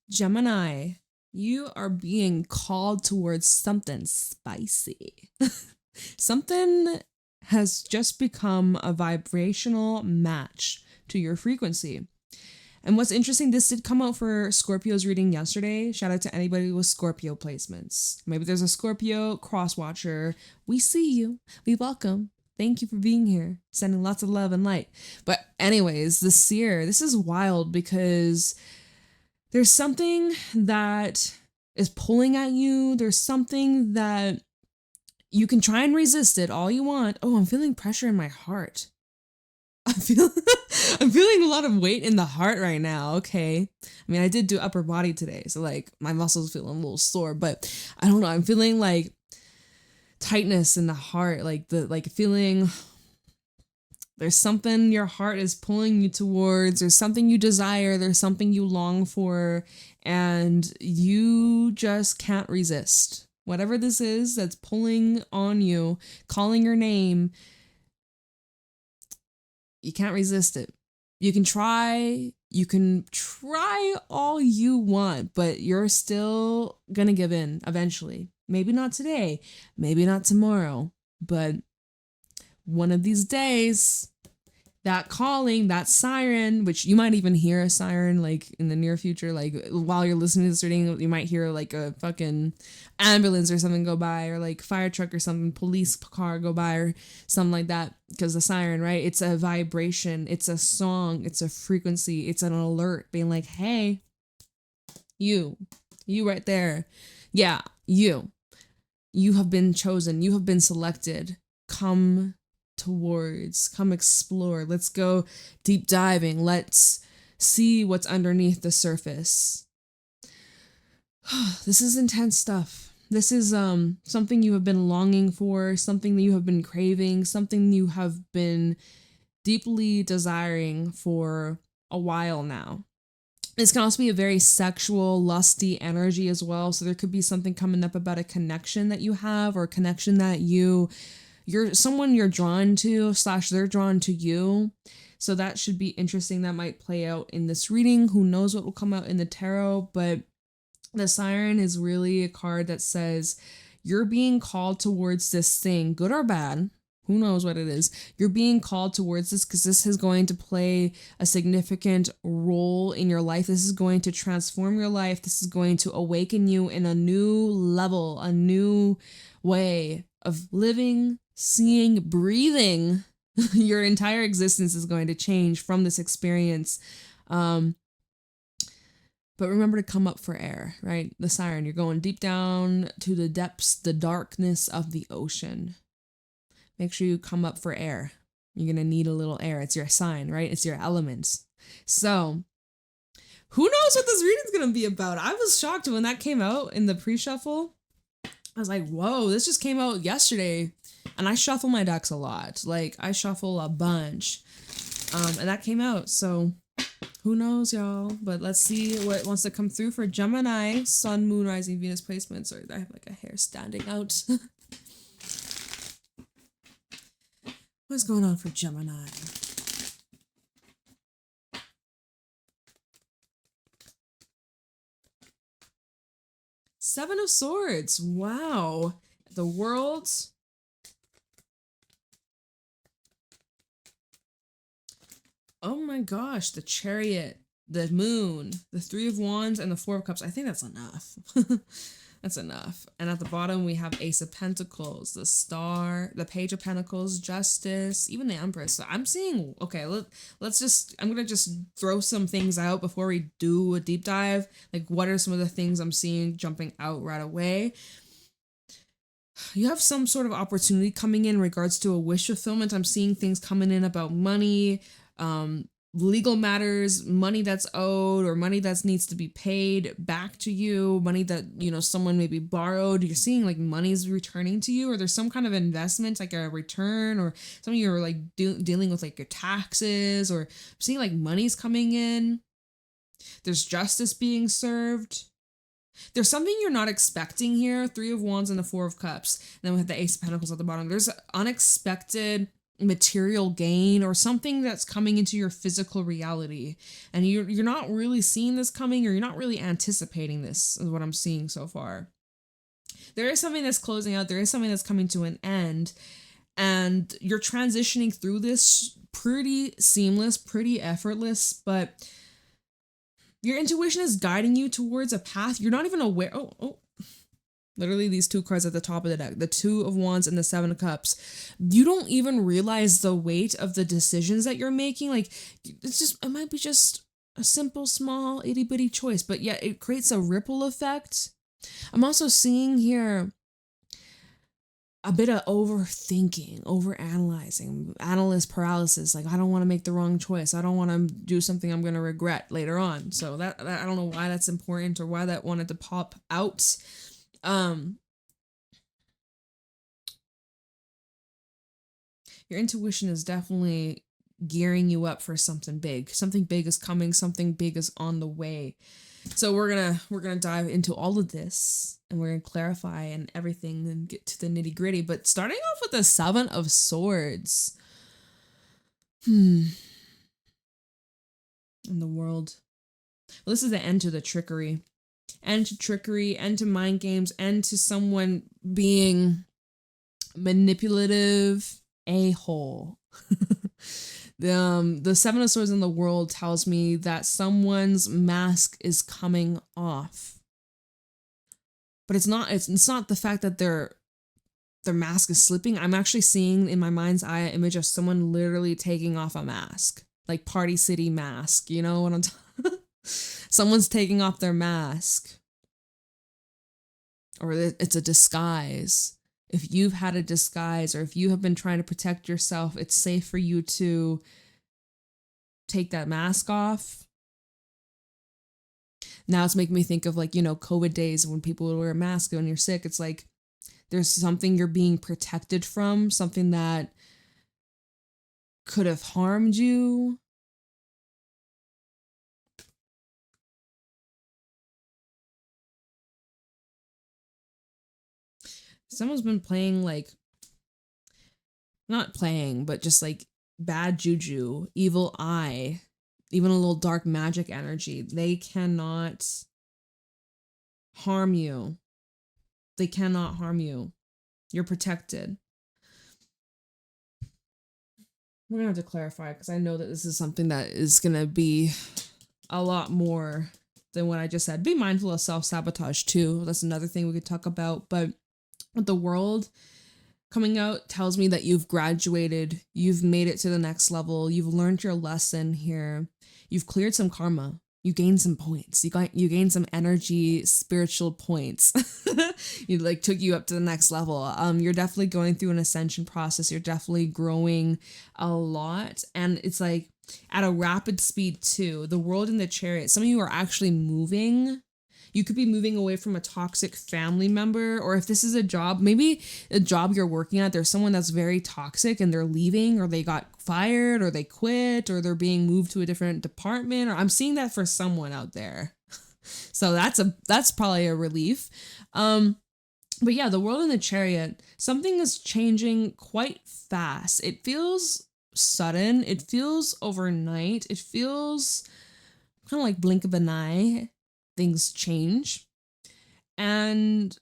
Gemini, you are being called towards something spicy. Something has just become a vibrational match to your frequency. And what's interesting, this did come out for Scorpio's reading yesterday. Shout out to anybody with Scorpio placements. Maybe there's a Scorpio cross watcher. We see you. We welcome. Thank you for being here. Sending lots of love and light. But anyways, the seer, this is wild because there's something that is pulling at you. There's something that you can try and resist it all you want. Oh, I'm feeling pressure in my heart. I'm feeling a lot of weight in the heart right now. Okay. I mean, I did do upper body today, so like my muscles feeling a little sore, but I don't know. I'm feeling like tightness in the heart, like feeling there's something your heart is pulling you towards. There's something you desire. There's something you long for, and you just can't resist. Whatever this is that's pulling on you, calling your name, you can't resist it. You can try all you want, but you're still gonna give in eventually. Maybe not today, maybe not tomorrow, but one of these days, that calling, that siren, which you might even hear a siren like in the near future, like while you're listening to this reading, you might hear like a fucking ambulance or something go by, or like fire truck or something, police car go by or something like that, because the siren, right? It's a vibration, it's a song, it's a frequency, it's an alert being like, hey, you right there. Yeah, you have been chosen, you have been selected. Come explore. Let's go deep diving. Let's see what's underneath the surface. This is intense stuff. This is something you have been longing for, something that you have been craving, something you have been deeply desiring for a while now. This can also be a very sexual, lusty energy as well. So there could be something coming up about a connection that you have, or a connection that you're someone you're drawn to / they're drawn to you. So that should be interesting. That might play out in this reading. Who knows what will come out in the tarot, but the siren is really a card that says you're being called towards this thing, good or bad. Who knows what it is? You're being called towards this because this is going to play a significant role in your life. This is going to transform your life. This is going to awaken you in a new level, a new way of living, seeing, breathing. Your entire existence is going to change from this experience. But remember to come up for air, right? The siren, you're going deep down to the depths, the darkness of the ocean. Make sure you come up for air. You're going to need a little air. It's your sign, right? It's your element. So, who knows what this reading's going to be about? I was shocked when that came out in the pre-shuffle. I was like, whoa, this just came out yesterday. And I shuffle my decks a lot. Like, I shuffle a bunch. And that came out. So, who knows, y'all? But let's see what wants to come through for Gemini, Sun, Moon, Rising, Venus placements. Or I have like a hair standing out. What's going on for Gemini? Seven of Swords. Wow. The World. Oh my gosh. The Chariot. The Moon. The Three of Wands and the Four of Cups. I think that's enough. That's enough. And at the bottom, we have Ace of Pentacles, the Star, the Page of Pentacles, Justice, even the Empress. So I'm seeing, okay, I'm going to just throw some things out before we do a deep dive. Like, what are some of the things I'm seeing jumping out right away? You have some sort of opportunity coming in regards to a wish fulfillment. I'm seeing things coming in about money, legal matters, money that's owed or money that needs to be paid back to you, money that, someone maybe borrowed. You're seeing like money's returning to you, or there's some kind of investment, like a return, or something you're like dealing with like your taxes, or seeing like money's coming in. There's justice being served. There's something you're not expecting here. Three of Wands and the Four of Cups. And then we have the Ace of Pentacles at the bottom. There's unexpected material gain or something that's coming into your physical reality, and you're not really seeing this coming, or you're not really anticipating this, is what I'm seeing so far. There is something that's closing out, there is something that's coming to an end, and you're transitioning through this pretty seamless, pretty effortless, but your intuition is guiding you towards a path you're not even aware. Oh, literally these two cards at the top of the deck, the Two of Wands and the Seven of Cups. You don't even realize the weight of the decisions that you're making. Like, it might be just a simple, small, itty bitty choice, but yet it creates a ripple effect. I'm also seeing here a bit of overthinking, overanalyzing, analyst paralysis. Like, I don't want to make the wrong choice. I don't want to do something I'm going to regret later on. So that I don't know why that's important or why that wanted to pop out. Your intuition is definitely gearing you up for something big. Something big is coming. Something big is on the way. So we're gonna dive into all of this, and we're gonna clarify and everything and get to the nitty gritty. But starting off with the Seven of Swords. In the world. Well, this is the end to the trickery. End to trickery, end to mind games, end to someone being manipulative a-hole. The Seven of Swords in the world tells me that someone's mask is coming off. But it's not the fact that their mask is slipping. I'm actually seeing in my mind's eye an image of someone literally taking off a mask. Like Party City mask, you know what I'm talking? Someone's taking off their mask. Or it's a disguise. If you've had a disguise, or if you have been trying to protect yourself, it's safe for you to take that mask off. Now it's making me think of, like, COVID days when people would wear a mask when you're sick. It's like there's something you're being protected from, something that could have harmed you. Someone's been playing, like, not playing, but just like bad juju, evil eye, even a little dark magic energy. They cannot harm you. They cannot harm you. You're protected. We're gonna have to clarify, because I know that this is something that is gonna be a lot more than what I just said. Be mindful of self-sabotage too. That's another thing we could talk about. But the world coming out tells me that you've graduated, you've made it to the next level, you've learned your lesson here, you've cleared some karma, you gained some points, you gained some energy, spiritual points. You took you up to the next level. You're definitely going through an ascension process. You're definitely growing a lot, and it's like at a rapid speed too. The World in the Chariot. Some of you are actually moving. You could be moving away from a toxic family member, or if this is a job, maybe a job you're working at, there's someone that's very toxic and they're leaving, or they got fired, or they quit, or they're being moved to a different department, or I'm seeing that for someone out there. So that's probably a relief. But yeah, the World in the Chariot, something is changing quite fast. It feels sudden. It feels overnight. It feels kind of like blink of an eye. Things change. And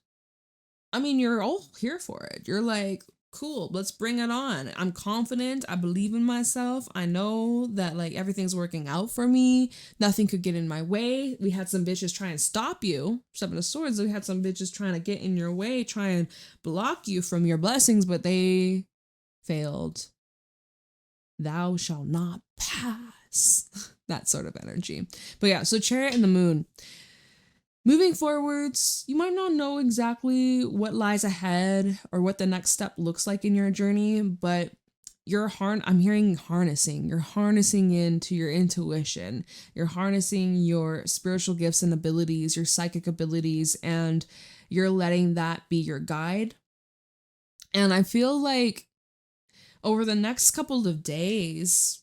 I mean, you're all here for it. You're like, cool, let's bring it on. I'm confident. I believe in myself. I know that like everything's working out for me. Nothing could get in my way. We had some bitches try and stop you. Seven of Swords. We had some bitches trying to get in your way, try and block you from your blessings, but they failed. Thou shalt not pass. That sort of energy. But yeah, so Chariot and the Moon. Moving forwards, you might not know exactly what lies ahead or what the next step looks like in your journey, but I'm hearing harnessing. You're harnessing into your intuition. You're harnessing your spiritual gifts and abilities, your psychic abilities, and you're letting that be your guide. And I feel like over the next couple of days,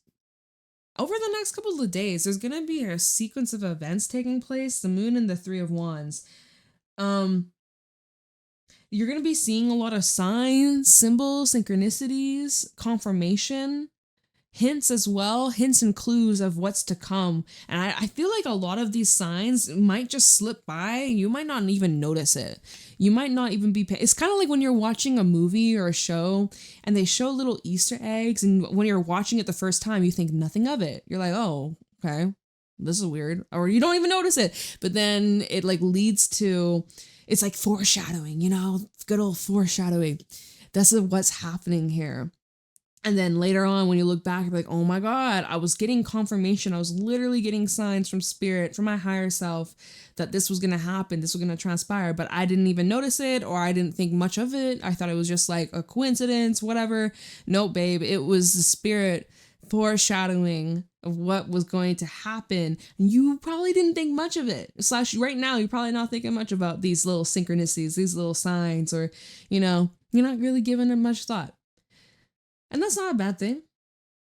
there's going to be a sequence of events taking place. The Moon and the Three of Wands. You're going to be seeing a lot of signs, symbols, synchronicities, confirmation, hints as well, hints and clues of what's to come. And I feel like a lot of these signs might just slip by. You might not even notice it. You might not even be it's kind of like when you're watching a movie or a show and they show little Easter eggs, and when you're watching it the first time, you think nothing of it. You're like, oh, okay, this is weird. Or you don't even notice it. But then it like leads to, it's like foreshadowing, good old foreshadowing. That's what's happening here. And then later on, when you look back, you're like, oh my God, I was getting confirmation. I was literally getting signs from spirit, from my higher self, that this was going to happen. This was going to transpire. But I didn't even notice it, or I didn't think much of it. I thought it was just like a coincidence, whatever. No, babe, it was the spirit foreshadowing of what was going to happen. And you probably didn't think much of it. / right now, you're probably not thinking much about these little synchronicities, these little signs, or, you're not really giving it much thought. And that's not a bad thing.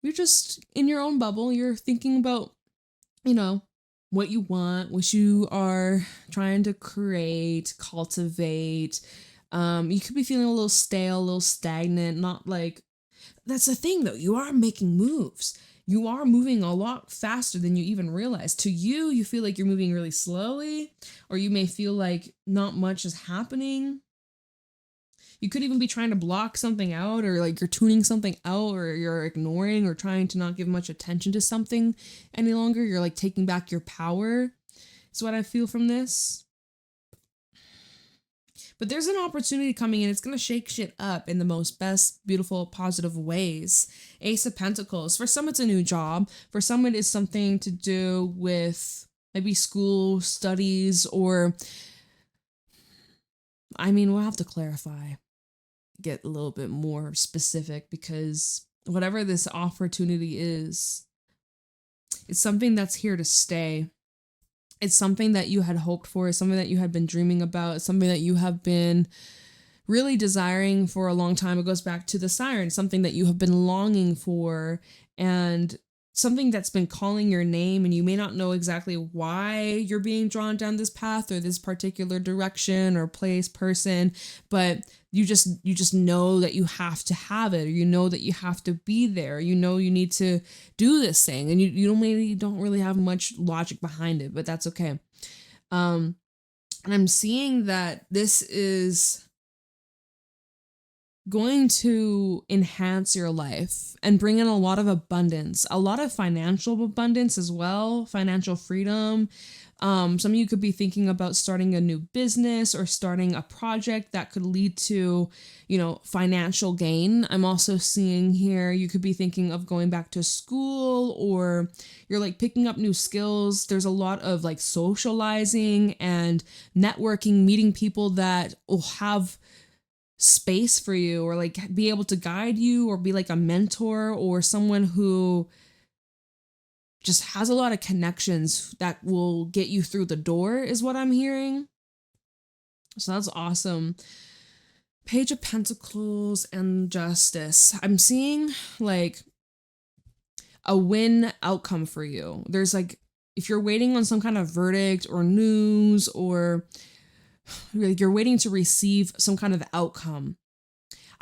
You're just in your own bubble. You're thinking about, what you want, what you are trying to create, cultivate. You could be feeling a little stale, a little stagnant, not like, that's the thing though. You are making moves. You are moving a lot faster than you even realize. To you, you feel like you're moving really slowly, or you may feel like not much is happening. You could even be trying to block something out, or like you're tuning something out, or you're ignoring or trying to not give much attention to something any longer. You're like taking back your power. Is what I feel from this. But there's an opportunity coming in. It's going to shake shit up in the most best, beautiful, positive ways. Ace of Pentacles. For some, it's a new job. For some, it is something to do with maybe school, studies, or we'll have to clarify. Get a little bit more specific, because whatever this opportunity is, it's something that's here to stay. It's something that you had hoped for. It's something that you had been dreaming about. It's something that you have been really desiring for a long time. It goes back to the siren, something that you have been longing for, and something that's been calling your name, and you may not know exactly why you're being drawn down this path or this particular direction or place, person, but you just know that you have to have it, or you know that you have to be there, you need to do this thing, and you don't really have much logic behind it, but that's okay. And I'm seeing that this is going to enhance your life and bring in a lot of abundance, a lot of financial abundance as well, financial freedom. Some of you could be thinking about starting a new business or starting a project that could lead to, financial gain. I'm also seeing here, you could be thinking of going back to school, or you're like picking up new skills. There's a lot of like socializing and networking, meeting people that will have space for you, or like be able to guide you, or be like a mentor, or someone who just has a lot of connections that will get you through the door, is what I'm hearing. So that's awesome. Page of Pentacles and Justice. I'm seeing like a win outcome for you. There's like, if you're waiting on some kind of verdict or news, or you're waiting to receive some kind of outcome,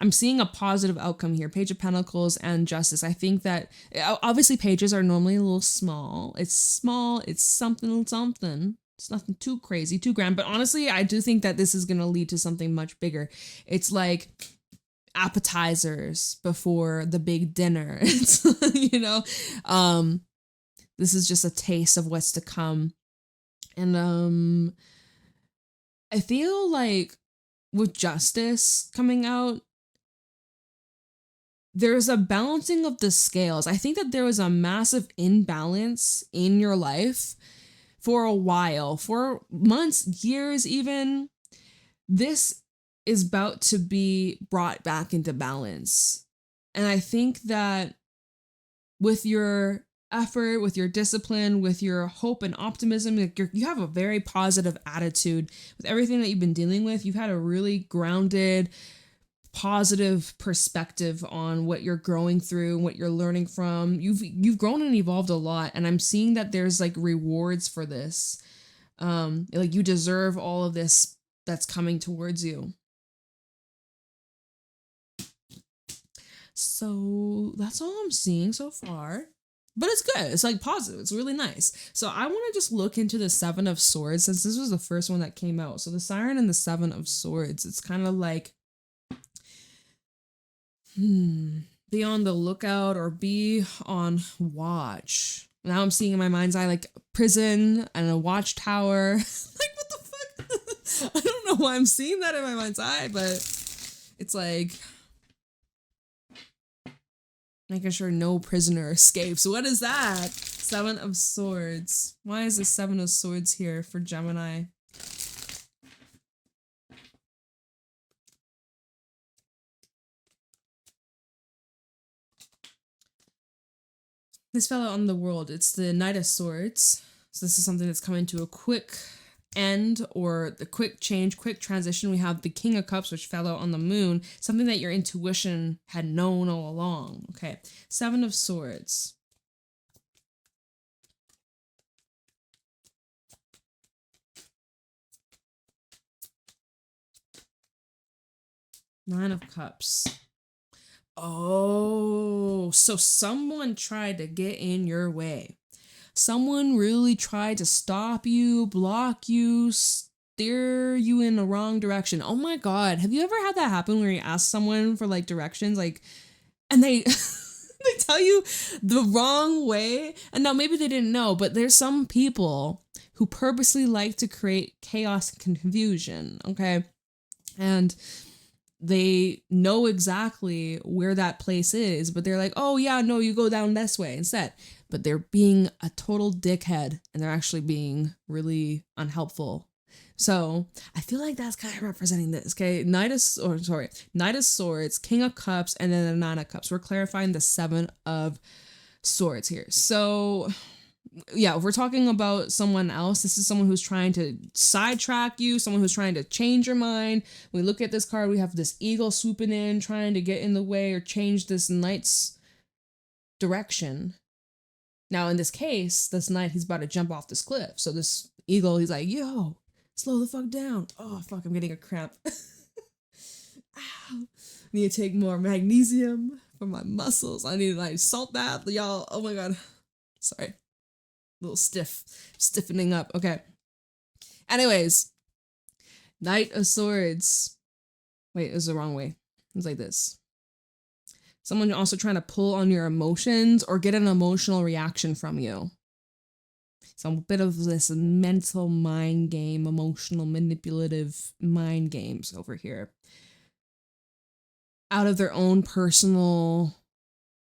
I'm seeing a positive outcome here. Page of Pentacles and Justice. I think that obviously pages are normally a little small. It's small. It's something. It's nothing too crazy, too grand. But honestly, I do think that this is going to lead to something much bigger. It's like appetizers before the big dinner. It's, this is just a taste of what's to come. And I feel like with Justice coming out, there's a balancing of the scales. I think that there was a massive imbalance in your life for a while, for months, years even. This is about to be brought back into balance. And I think that with your effort, with your discipline, with your hope and optimism, you have a very positive attitude with everything that you've been dealing with. You've had a really grounded, positive perspective on what you're growing through, what you're learning from. You've grown and evolved a lot, and I'm seeing that there's like rewards for this. Like you deserve all of this that's coming towards you. So that's all I'm seeing so far. But it's good. It's like positive. It's really nice. So I want to just look into the Seven of Swords since this was the first one that came out. So the Siren and the Seven of Swords, it's kind of like, be on the lookout or be on watch. Now I'm seeing in my mind's eye like prison and a watchtower. Like, what the fuck? I don't know why I'm seeing that in my mind's eye, but it's like making sure no prisoner escapes. What is that? Seven of Swords. Why is the Seven of Swords here for Gemini? This fell out on the world. It's the Knight of Swords. So this is something that's coming to a quick end or the quick change, quick transition. We have the King of Cups, which fell out on the moon. Something that your intuition had known all along. Okay. Seven of Swords. Nine of Cups. Oh, so someone tried to get in your way. Someone really tried to stop you, block you, steer you in the wrong direction. Oh my God. Have you ever had that happen where you ask someone for like directions, like, and they they tell you the wrong way? And now maybe they didn't know, but there's some people who purposely like to create chaos and confusion, okay? And they know exactly where that place is, but they're like, oh yeah, no, you go down this way instead. But they're being a total dickhead and they're actually being really unhelpful. So I feel like that's kind of representing this, okay? Knight of Swords, King of Cups, and then the Nine of Cups. We're clarifying the Seven of Swords here. So yeah, if we're talking about someone else, this is someone who's trying to sidetrack you, someone who's trying to change your mind. When we look at this card, we have this eagle swooping in, trying to get in the way or change this knight's direction. Now, in this case, this knight, he's about to jump off this cliff. So this eagle, he's like, yo, slow the fuck down. Oh, fuck, I'm getting a cramp. Ow. Need to take more magnesium for my muscles. I need a nice salt bath. Y'all, oh my God. Sorry. A little stiffening up. Okay. Anyways, Knight of Swords. Wait, it was the wrong way. It was like this. Someone also trying to pull on your emotions or get an emotional reaction from you. Some bit of this mental mind game, emotional manipulative mind games over here. Out of their own personal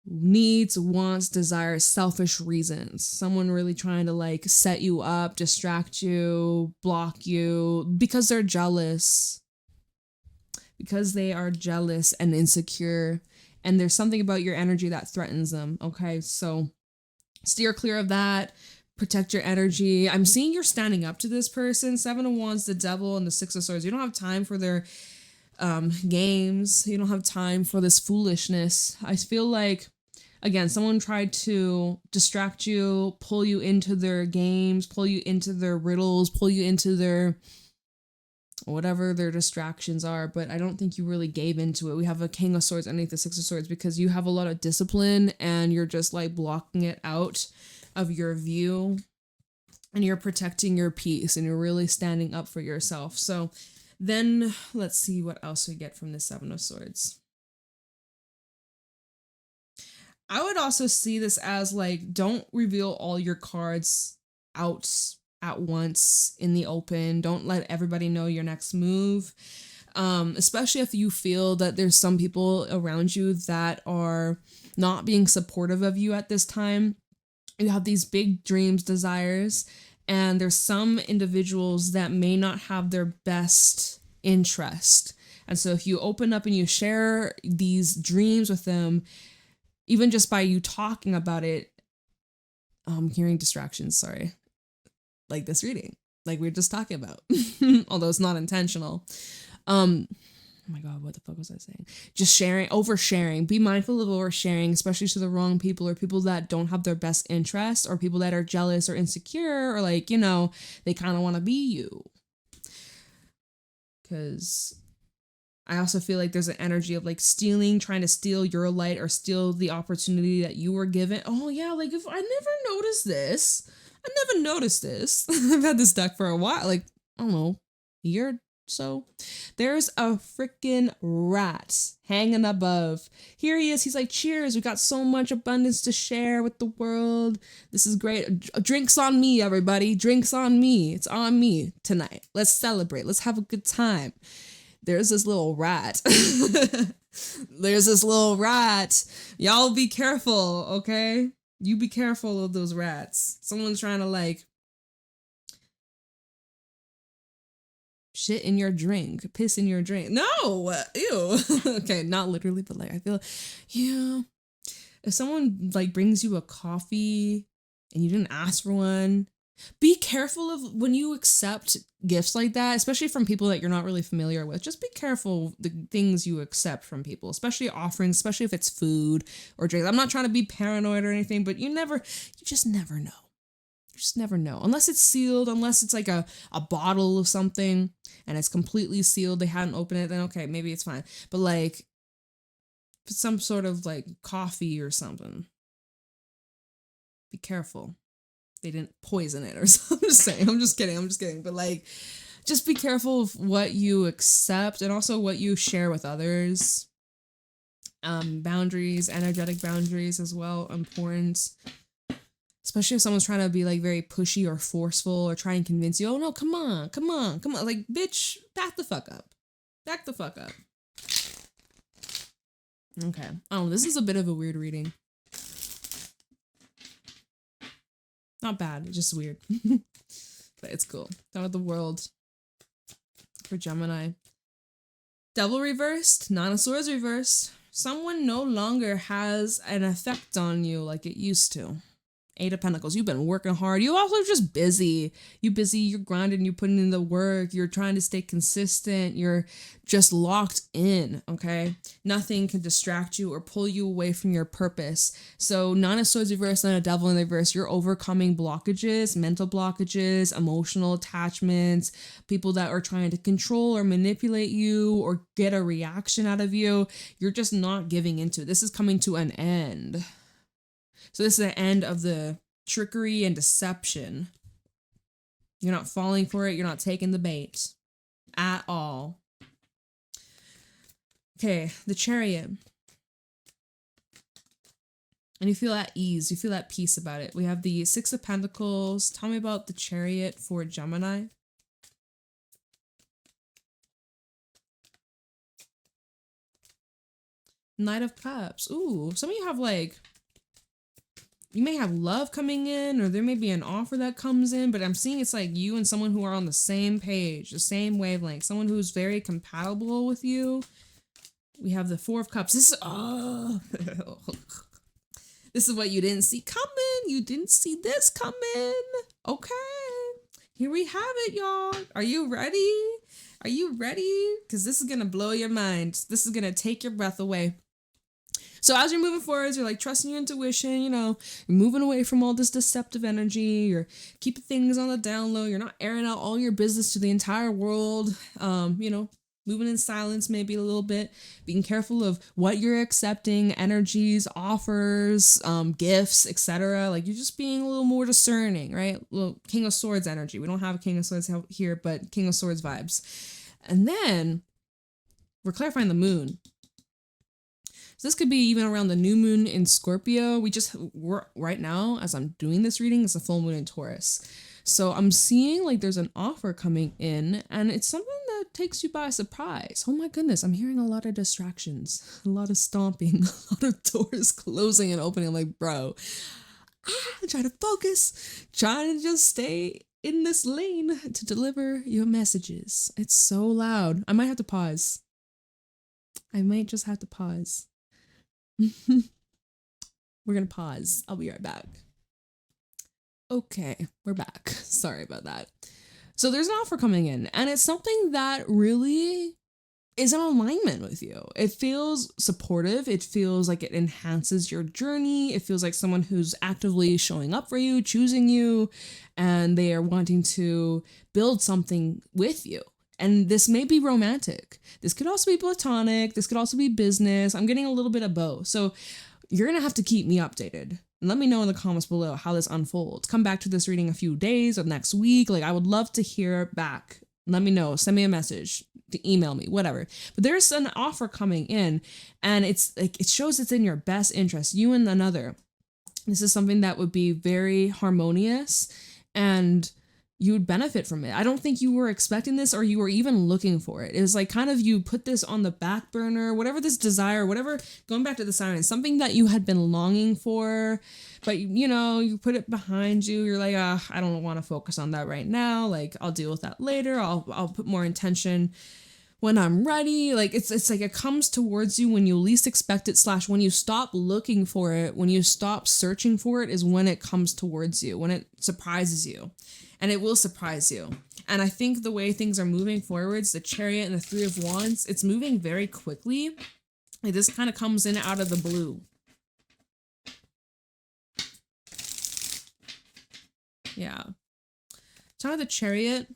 needs, wants, desires, selfish reasons. Someone really trying to like set you up, distract you, block you because they're jealous. Because they are jealous and insecure. And there's something about your energy that threatens them. Okay, so steer clear of that. Protect your energy. I'm seeing you're standing up to this person. Seven of Wands, the Devil, and the Six of Swords. You don't have time for their games. You don't have time for this foolishness. I feel like, again, someone tried to distract you, pull you into their games, pull you into their riddles, pull you into their whatever their distractions are, but I don't think you really gave into it. We have a King of Swords underneath the Six of Swords because you have a lot of discipline and you're just like blocking it out of your view and you're protecting your peace and you're really standing up for yourself. So then let's see what else we get from the Seven of Swords. I would also see this as like, don't reveal all your cards out at once in the open. Don't let everybody know your next move. Especially if you feel that there's some people around you that are not being supportive of you at this time. You have these big dreams, desires, and there's some individuals that may not have their best interest. And so if you open up and you share these dreams with them, even just by you talking about it, I'm hearing distractions, sorry. Like this reading, like we were just talking about, although it's not intentional. Oh my God, what the fuck was I saying? Just sharing, oversharing. Be mindful of oversharing, especially to the wrong people or people that don't have their best interest or people that are jealous or insecure or like, you know, they kind of want to be you. Because I also feel like there's an energy of like stealing, trying to steal your light or steal the opportunity that you were given. Oh yeah, like if I never noticed this. I never noticed this. I've had this deck for a while, like, I don't know, a year or so. There's a freaking rat hanging above. Here he is. He's like, cheers. We got so much abundance to share with the world. This is great. Drinks on me, everybody. Drinks on me. It's on me tonight. Let's celebrate. Let's have a good time. There's this little rat. There's this little rat. Y'all be careful, okay? You be careful of those rats. Someone's trying to like shit in your drink, piss in your drink. No, ew. Okay, not literally, but like I feel, yeah. If someone like brings you a coffee and you didn't ask for one, be careful of when you accept gifts like that, especially from people that you're not really familiar with. Just be careful the things you accept from people, especially offerings, especially if it's food or drinks. I'm not trying to be paranoid or anything, but you just never know. You just never know. Unless it's sealed, unless it's like a bottle of something and it's completely sealed, they hadn't opened it, then okay, maybe it's fine. But like some sort of like coffee or something, be careful. They didn't poison it or something. I'm just kidding. But like, just be careful of what you accept and also what you share with others. Boundaries, energetic boundaries as well, important. Especially if someone's trying to be like very pushy or forceful or try and convince you, oh no, come on. Like, bitch, back the fuck up. Okay. Oh, this is a bit of a weird reading. Not bad, it's just weird. But it's cool. Down with the world for Gemini. Devil reversed, Nine of Swords reversed. Someone no longer has an effect on you like it used to. Eight of Pentacles. You've been working hard. You also just busy. You're grinding, you're putting in the work, you're trying to stay consistent, you're just locked in, okay? Nothing can distract you or pull you away from your purpose. So Nine of Swords reverse and a Devil in reverse, you're overcoming blockages, mental blockages, emotional attachments, people that are trying to control or manipulate you or get a reaction out of you. You're just not giving into. This is coming to an end. So this is the end of the trickery and deception. You're not falling for it. You're not taking the bait at all. Okay, the Chariot. And you feel at ease. You feel at peace about it. We have the Six of Pentacles. Tell me about the Chariot for Gemini. Knight of Cups. Ooh, some of you have like... You may have love coming in, or there may be an offer that comes in, but I'm seeing it's like you and someone who are on the same page, the same wavelength, someone who's very compatible with you. We have the Four of Cups. This is, this is what you didn't see coming. You didn't see this coming. Okay. Here we have it, y'all. Are you ready? Are you ready? Because this is going to blow your mind. This is going to take your breath away. So as you're moving forward, you're like trusting your intuition, you know, you're moving away from all this deceptive energy, you're keeping things on the down low, you're not airing out all your business to the entire world, you know, moving in silence maybe a little bit, being careful of what you're accepting, energies, offers, gifts, etc. Like you're just being a little more discerning, right? Little King of Swords energy. We don't have a King of Swords here, but King of Swords vibes. And then we're clarifying the moon. So this could be even around the new moon in Scorpio. We're right now, as I'm doing this reading, it's a full moon in Taurus. So I'm seeing like there's an offer coming in and it's something that takes you by surprise. Oh my goodness, I'm hearing a lot of distractions, a lot of stomping, a lot of doors closing and opening. I'm like, bro, I'm trying to focus, trying to just stay in this lane to deliver your messages. It's so loud. I might have to pause. I might just have to pause. We're gonna pause. I'll be right back. Okay, we're back. Sorry about that. So there's an offer coming in, and it's something that really is in alignment with you. It feels supportive. It feels like it enhances your journey. It feels like someone who's actively showing up for you, choosing you, and they are wanting to build something with you. And this may be romantic. This could also be platonic. This could also be business. I'm getting a little bit of both. So you're going to have to keep me updated. And let me know in the comments below how this unfolds. Come back to this reading a few days or next week. Like, I would love to hear back. Let me know. Send me a message. To email me, whatever. But there's an offer coming in, and it's like, it shows it's in your best interest, you and another. This is something that would be very harmonious, and you would benefit from it. I don't think you were expecting this, or you were even looking for it. It was like kind of, you put this on the back burner, whatever this desire, whatever, going back to the siren, something that you had been longing for, but you know, you put it behind you. You're like, I don't want to focus on that right now. Like, I'll deal with that later. I'll put more intention when I'm ready. Like, it's like it comes towards you when you least expect it, / when you stop looking for it, when you stop searching for it, is when it comes towards you, when it surprises you. And it will surprise you. And I think the way things are moving forwards, the Chariot and the Three of Wands, it's moving very quickly. Like, this kind of comes in out of the blue. Yeah. Time of the Chariot.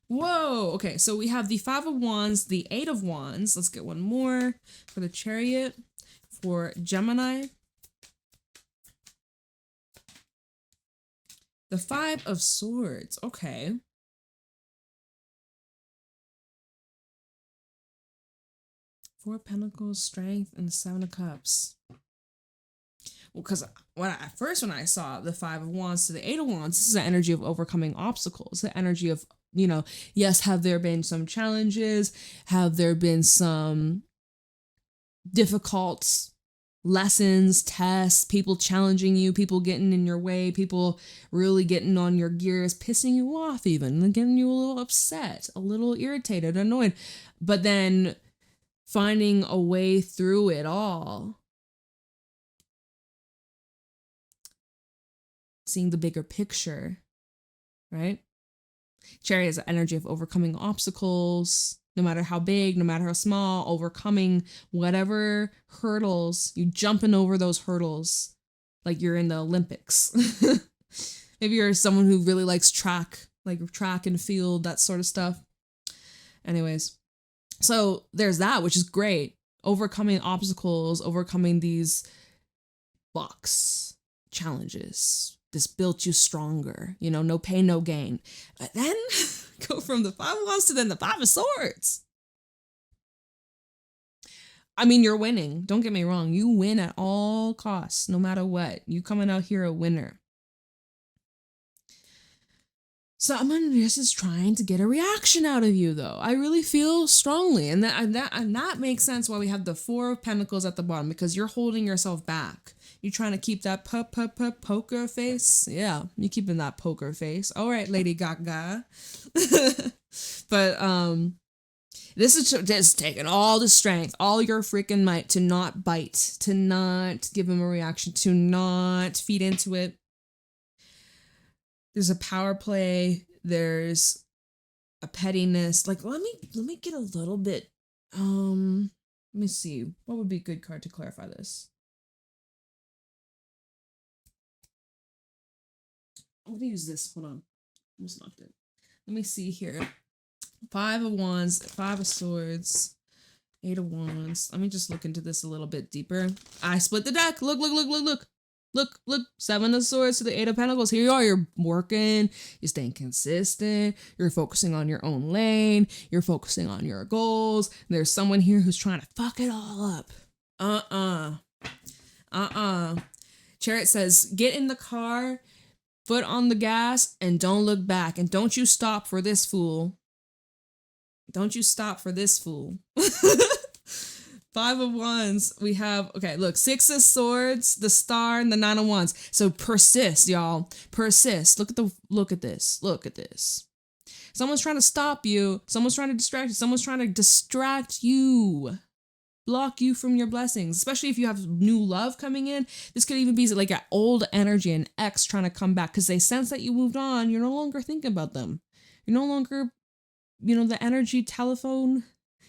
Whoa. Okay, so we have the Five of Wands, the Eight of Wands. Let's get one more for the Chariot. For Gemini, the Five of Swords. Okay. Four of Pentacles, Strength, and the Seven of Cups. Well, because when I saw the Five of Wands to the Eight of Wands, this is the energy of overcoming obstacles, the energy of, you know, yes, have there been some challenges? Have there been some difficult lessons, tests, people challenging you, people getting in your way, people really getting on your gears, pissing you off even, and getting you a little upset, a little irritated, annoyed, but then finding a way through it all. Seeing the bigger picture, right? Chariot is the energy of overcoming obstacles, no matter how big, no matter how small, overcoming whatever hurdles, you jumping over those hurdles like you're in the Olympics. Maybe you're someone who really likes track, like track and field, that sort of stuff. Anyways, so there's that, which is great. Overcoming obstacles, overcoming these blocks, challenges. This built you stronger, you know, no pain, no gain. But then go from the Five of Wands to then the Five of Swords. I mean, you're winning. Don't get me wrong. You win at all costs, no matter what. You coming out here a winner. Someone just is trying to get a reaction out of you, though. I really feel strongly. And that makes sense why we have the Four of Pentacles at the bottom, because you're holding yourself back. You trying to keep that poker face? Yeah, you keeping that poker face. All right, Lady Gaga. But this is just taking all the strength, all your freaking might to not bite, to not give him a reaction, to not feed into it. There's a power play. There's a pettiness. Like, let me get a little bit. Let me see. What would be a good card to clarify this? I'm gonna use this. Hold on. Almost knocked it. Let me see here. Five of Wands, Five of Swords, Eight of Wands. Let me just look into this a little bit deeper. I split the deck. Look. Look. Seven of Swords to the Eight of Pentacles. Here you are. You're working. You're staying consistent. You're focusing on your own lane. You're focusing on your goals. There's someone here who's trying to fuck it all up. Chariot says, get in the car, foot on the gas, and don't look back. And don't you stop for this fool. Don't you stop for this fool. Five of Wands, we have, okay, look, Six of Swords, the Star, and the Nine of Wands. So persist, y'all. Persist. Look at this. Someone's trying to stop you. Someone's trying to distract you. Someone's trying to distract you. Block you from your blessings, especially if you have new love coming in. This could even be like an old energy, an ex trying to come back because they sense that you moved on. You're no longer thinking about them. You're no longer, the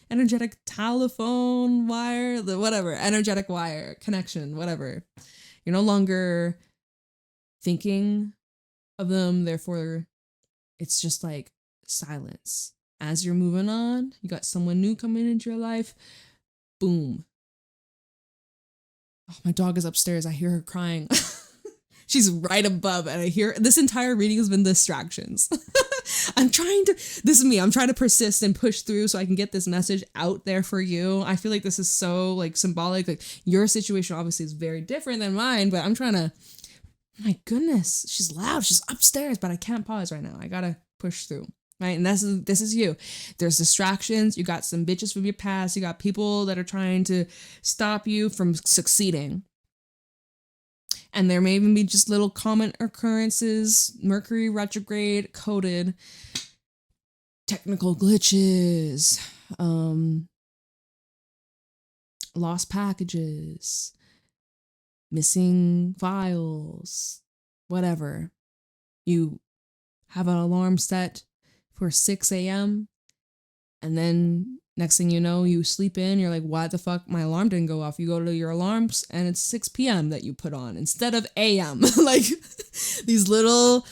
energetic telephone wire, energetic wire connection, whatever. You're no longer thinking of them. Therefore, it's just like silence. As you're moving on, you got someone new coming into your life. Boom. Oh, my dog is upstairs. I hear her crying. She's right above, and I hear this entire reading has been distractions. This is me. I'm trying to persist and push through so I can get this message out there for you. I feel like this is so like symbolic. Like your situation obviously is very different than mine, but I'm trying to, my goodness, she's loud. She's upstairs, but I can't pause right now. I gotta push through. Right. And this is you. There's distractions. You got some bitches from your past. You got people that are trying to stop you from succeeding. And there may even be just little common occurrences, Mercury retrograde, coded, technical glitches, lost packages, missing files, whatever. You have an alarm set for 6 a.m. and then next thing you know, you sleep in, you're like, why the fuck my alarm didn't go off? You go to your alarms and it's 6 p.m. that you put on instead of a.m. Like these little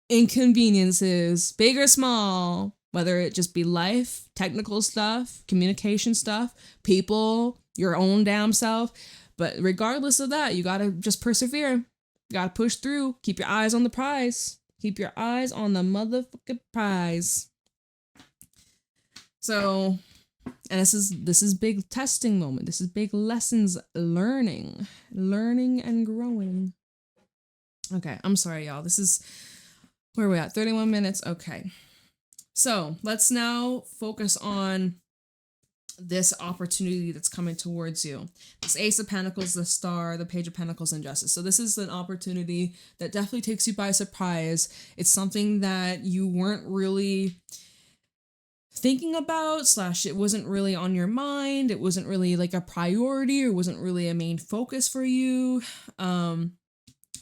inconveniences, big or small, whether it just be life, technical stuff, communication stuff, people, your own damn self. But regardless of that, you gotta just persevere. You gotta push through. Keep your eyes on the prize. Keep your eyes on the motherfucking prize. So, and this is big testing moment. This is big lessons learning and growing. Okay, I'm sorry, y'all. This is where are we at? 31 minutes. Okay. So let's now focus on this opportunity that's coming towards you. This Ace of Pentacles, the Star, the Page of Pentacles, and Justice. So this is an opportunity that definitely takes you by surprise. It's something that you weren't really thinking about, / it wasn't really on your mind. It wasn't really like a priority or wasn't really a main focus for you. And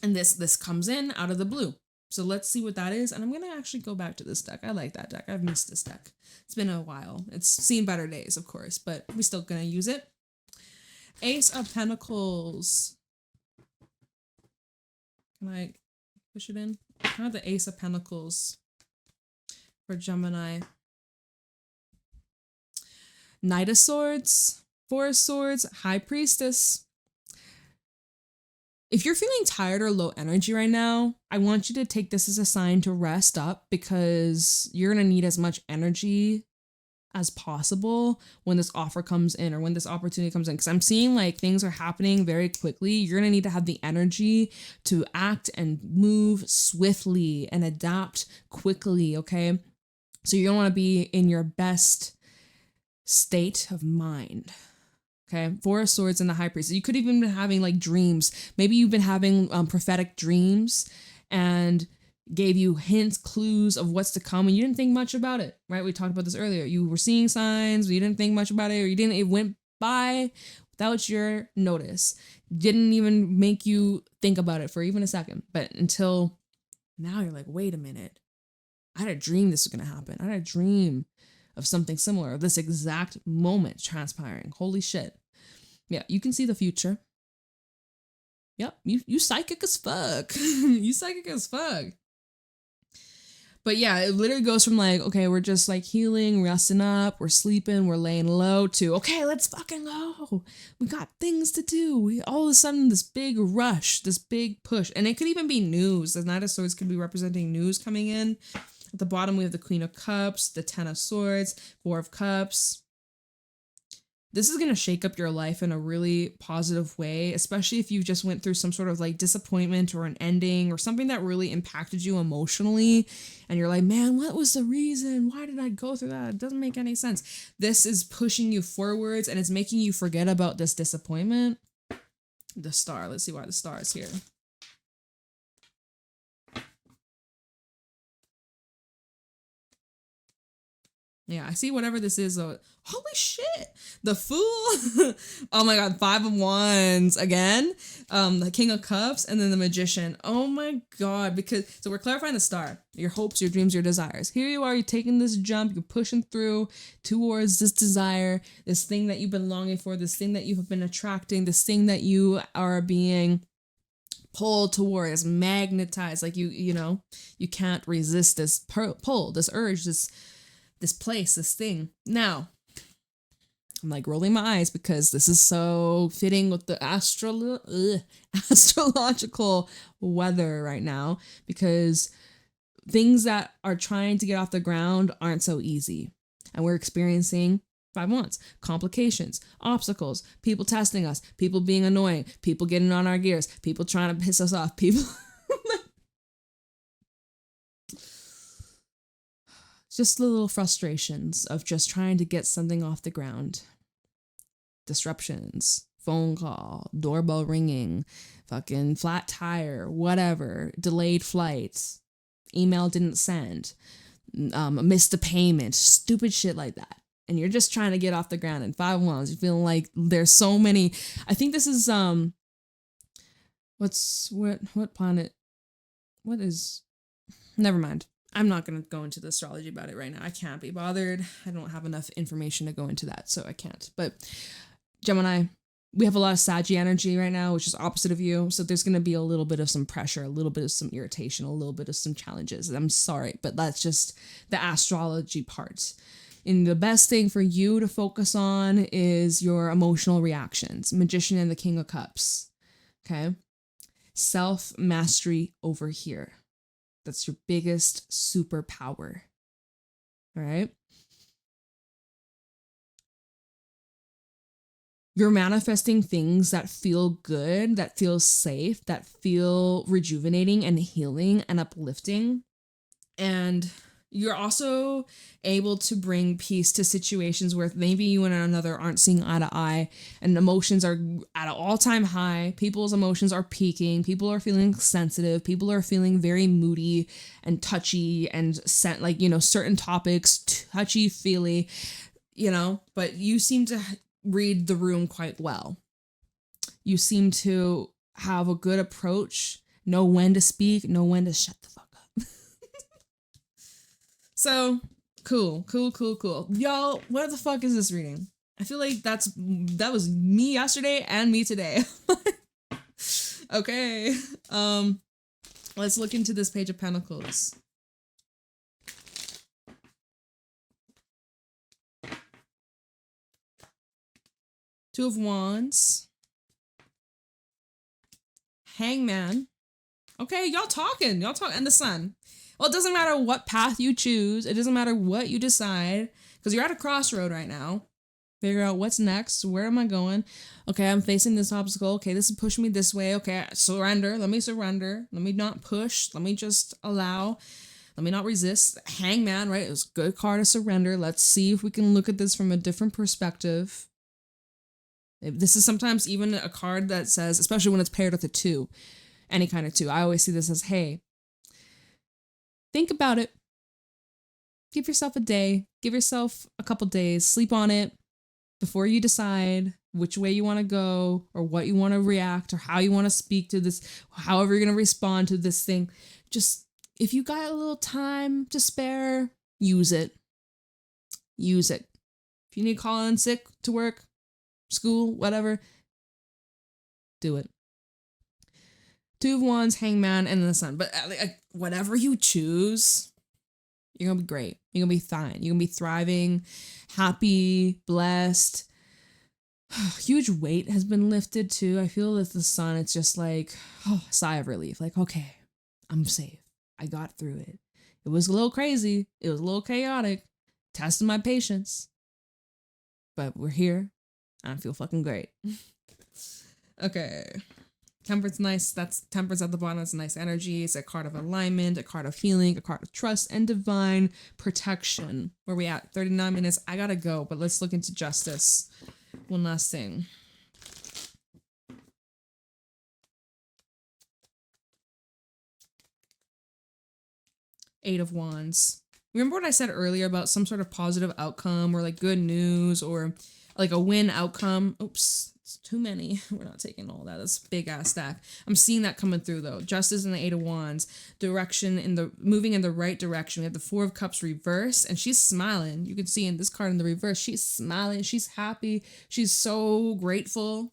this comes in out of the blue. So let's see what that is. And I'm going to actually go back to this deck. I like that deck. I've missed this deck. It's been a while. It's seen better days, of course, but we're still going to use it. Ace of Pentacles. Can I push it in? I have the Ace of Pentacles for Gemini. Knight of Swords, Four of Swords, High Priestess. If you're feeling tired or low energy right now, I want you to take this as a sign to rest up because you're going to need as much energy as possible when this offer comes in or when this opportunity comes in. Because I'm seeing like things are happening very quickly. You're going to need to have the energy to act and move swiftly and adapt quickly, okay? So you don't want to be in your best state of mind. Okay, Four of Swords and the High Priest. You could even be having like dreams. Maybe you've been having prophetic dreams and gave you hints, clues of what's to come, and you didn't think much about it, right? We talked about this earlier. You were seeing signs, but you didn't think much about it, or it went by without your notice. Didn't even make you think about it for even a second. But until now, you're like, wait a minute. I had a dream this was going to happen. I had a dream of something similar, of this exact moment transpiring. Holy shit. Yeah, you can see the future. Yep, you psychic as fuck. You psychic as fuck. But yeah, it literally goes from like, okay, we're just like healing, resting up, we're sleeping, we're laying low, to, okay, let's fucking go. We got things to do. All of a sudden, this big rush, this big push. And it could even be news. The Knight of Swords could be representing news coming in. At the bottom, we have the Queen of Cups, the Ten of Swords, Four of Cups. This is going to shake up your life in a really positive way, especially if you just went through some sort of like disappointment or an ending or something that really impacted you emotionally. And you're like, man, what was the reason? Why did I go through that? It doesn't make any sense. This is pushing you forwards and it's making you forget about this disappointment. The Star. Let's see why the Star is here. Yeah, I see whatever this is. Holy shit. The Fool. Oh my God. 5 of Wands again. The King of Cups and then the Magician. Oh my God. So we're clarifying the Star. Your hopes, your dreams, your desires. Here you are. You're taking this jump. You're pushing through towards this desire, this thing that you've been longing for, this thing that you have been attracting, this thing that you are being pulled towards, magnetized, like you know, you can't resist this pull, this urge, this place, this thing. Now, I'm like rolling my eyes because this is so fitting with the astrological weather right now, because things that are trying to get off the ground aren't so easy. And we're experiencing 5 wands, complications, obstacles, people testing us, people being annoying, people getting on our gears, people trying to piss us off, people. Just the little frustrations of just trying to get something off the ground. Disruptions, phone call, doorbell ringing, fucking flat tire, whatever, delayed flights, email didn't send, missed a payment, stupid shit like that. And you're just trying to get off the ground in 5 wands. You're feeling like there's so many. I think this is what planet? What is? Never mind. I'm not going to go into the astrology about it right now. I can't be bothered. I don't have enough information to go into that, so I can't. But Gemini, we have a lot of Saggy energy right now, which is opposite of you. So there's going to be a little bit of some pressure, a little bit of some irritation, a little bit of some challenges. I'm sorry, but that's just the astrology part. And the best thing for you to focus on is your emotional reactions. Magician and the King of Cups. Okay? Self-mastery over here. That's your biggest superpower. All right? You're manifesting things that feel good, that feel safe, that feel rejuvenating and healing and uplifting. And you're also able to bring peace to situations where maybe you and another aren't seeing eye to eye and emotions are at an all-time high. People's emotions are peaking. People are feeling sensitive. People are feeling very moody and touchy and like, you know, certain topics, touchy-feely, you know, but you seem to read the room quite well. You seem to have a good approach, know when to speak, know when to shut the fuck up. So, cool. Y'all, what the fuck is this reading? I feel like that was me yesterday and me today. Okay. Let's look into this Page of Pentacles. Two of Wands. Hangman. Okay, y'all talking. And the Sun. Well, it doesn't matter what path you choose. It doesn't matter what you decide, because you're at a crossroad right now. Figure out what's next. Where am I going? Okay, I'm facing this obstacle. Okay, this is pushing me this way. Okay, surrender. Let me surrender. Let me not push. Let me just allow. Let me not resist. Hangman, right? It was a good card to surrender. Let's see if we can look at this from a different perspective. This is sometimes even a card that says, especially when it's paired with a 2, any kind of 2. I always see this as, hey, think about it. Give yourself a day. Give yourself a couple days. Sleep on it before you decide which way you want to go or what you want to react or how you want to speak to this, however you're going to respond to this thing. Just, if you got a little time to spare, use it. Use it. If you need to call in sick to work, school, whatever, do it. Two of Wands, Hangman, and the Sun. But whatever you choose, you're going to be great. You're going to be fine. You're going to be thriving, happy, blessed. Huge weight has been lifted too. I feel with the Sun, it's just like, sigh of relief. Like, okay, I'm safe. I got through it. It was a little crazy. It was a little chaotic. Testing my patience. But we're here. I feel fucking great. Okay. Temperance, nice. That's Temperance at the bottom. It's a nice energy. It's a card of alignment, a card of healing, a card of trust, and divine protection. Where we at? 39 minutes. I gotta go, but let's look into justice. One last thing. Eight of Wands. Remember what I said earlier about some sort of positive outcome or like good news or like a win outcome? Oops, it's too many. We're not taking all that. That's a big ass stack. I'm seeing that coming through though. Justice and the Eight of Wands. Moving in the right direction. We have the Four of Cups reverse and she's smiling. You can see in this card in the reverse, she's smiling. She's happy. She's so grateful.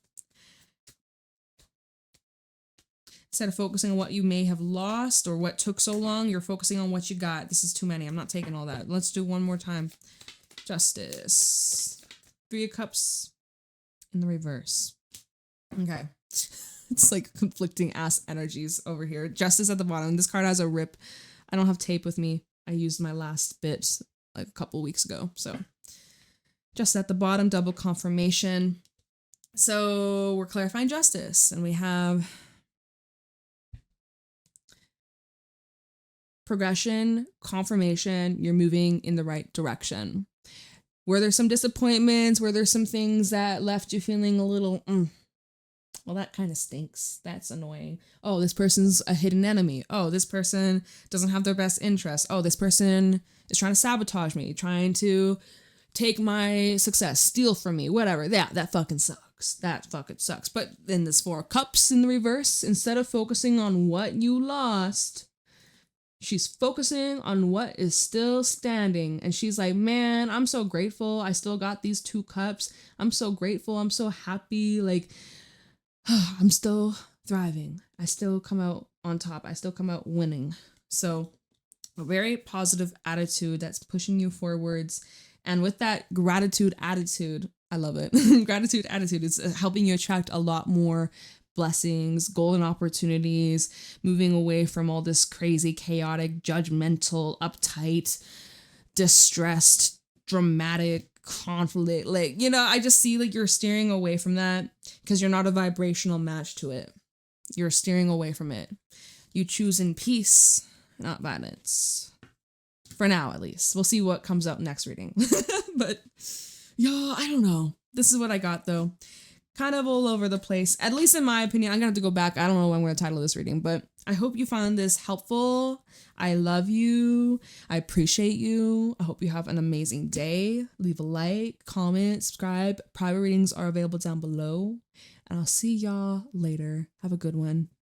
Instead of focusing on what you may have lost or what took so long, you're focusing on what you got. This is too many. I'm not taking all that. Let's do one more time. Justice. 3 of Cups in the reverse. Okay. It's like conflicting ass energies over here. Justice at the bottom. This card has a rip. I don't have tape with me. I used my last bit like a couple weeks ago. So just at the bottom, double confirmation. So we're clarifying justice, and we have progression, confirmation. You're moving in the right direction. Were there some disappointments? Were there some things that left you feeling a little, well, that kind of stinks. That's annoying. Oh, this person's a hidden enemy. Oh, this person doesn't have their best interest. Oh, this person is trying to sabotage me, trying to take my success, steal from me, whatever. Yeah, that fucking sucks. That fucking sucks. But then this 4 of Cups in the reverse, instead of focusing on what you lost, she's focusing on what is still standing. And she's like, man, I'm so grateful. I still got these 2 cups. I'm so grateful. I'm so happy. Like, I'm still thriving. I still come out on top. I still come out winning. So a very positive attitude that's pushing you forwards. And with that gratitude attitude, I love it. Gratitude attitude is helping you attract a lot more blessings, golden opportunities, moving away from all this crazy, chaotic, judgmental, uptight, distressed, dramatic conflict. Like, you know, I just see like you're steering away from that because you're not a vibrational match to it. You're steering away from it. You choose in peace, not violence. For now, at least. We'll see what comes up next reading. But, y'all, I don't know. This is what I got, though. Kind of all over the place. At least in my opinion. I'm going to have to go back. I don't know what I'm going to title this reading. But I hope you found this helpful. I love you. I appreciate you. I hope you have an amazing day. Leave a like, comment, subscribe. Private readings are available down below. And I'll see y'all later. Have a good one.